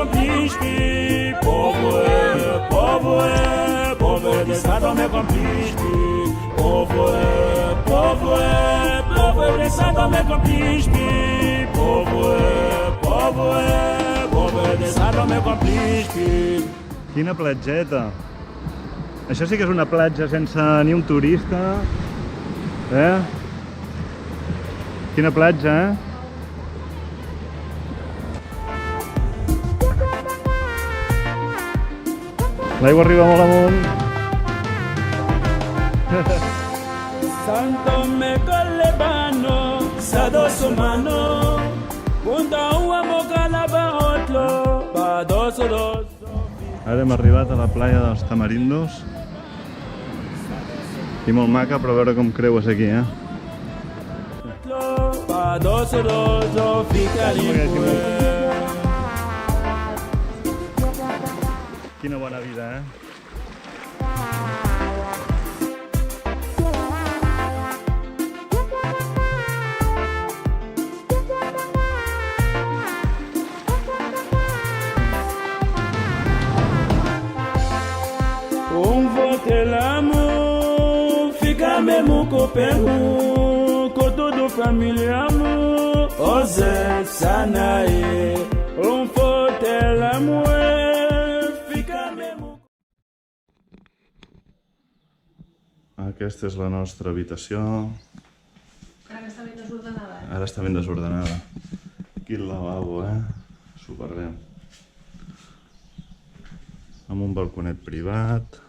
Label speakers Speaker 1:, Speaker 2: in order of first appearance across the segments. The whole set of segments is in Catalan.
Speaker 1: complice, pobre, deixa dormir complice, pobre, deixa dormir complice, pobre, deixa dormir complice.
Speaker 2: Quina platgeta! Això sí que és una platja sense ni un turista. Quina platja, L'aigua arriba molt amunt.
Speaker 1: São Tomé con Lebano, sadoso mano, punta una boca la baotlo, badoso dos.
Speaker 2: Ara hem arribat a la playa dels Tamarindos. I molt maca, però a veure com creues aquí,
Speaker 1: Badoso dos, fica
Speaker 2: Quina bona vida,
Speaker 1: vote l'amour, fica mesmo com o perro, com todo família amor, ose sanae, vote l'amour, fica mesmo.
Speaker 2: Aquesta és la nostra habitació.
Speaker 3: Ara està ben desordenada.
Speaker 2: Ara està ben desordenada. Aquí el lavabo, Superbé. Amb un balconet privat.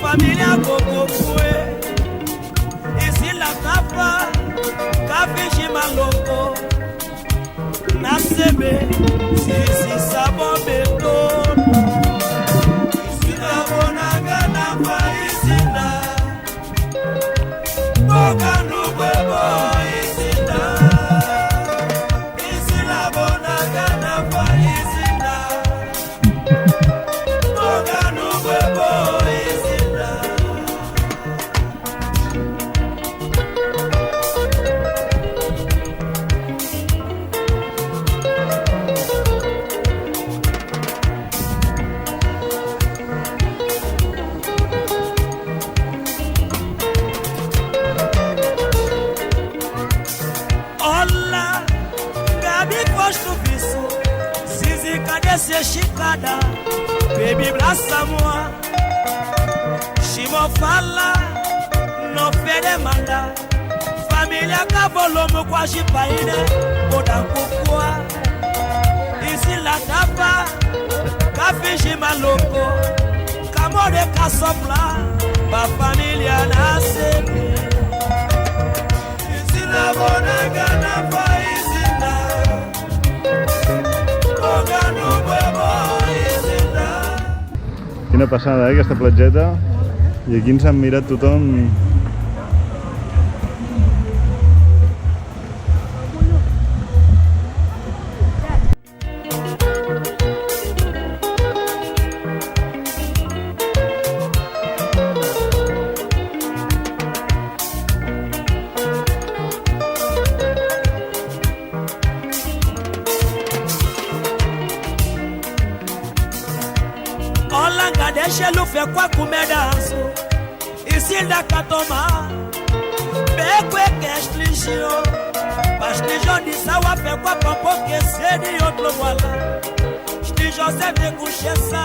Speaker 1: Família Cocofue, esse la capa, café maloko, nascebe, se sabor beton, esse la bonaga na paisina, toca no huevo isina, esse la bonaga na paisina, toca no huevo. Chicada, baby brasa moi, Shimo fala, no fede manda, família cavolomo kwa jipaine, boda kukua, isi la tapa, kafi maloko, kamore kasopla, ba família nasce, isi la bonaga na paisina.
Speaker 2: Quina passada, aquesta platgeta. I aquí ens han mirat tothom.
Speaker 1: Olanga deixe-lo fait quoi comer danço. Ici da katoma. Bekwe kestligio. Pastigio di sawa fait quoi pampo que c'est di outro voilà. Stijo se me coucher ça.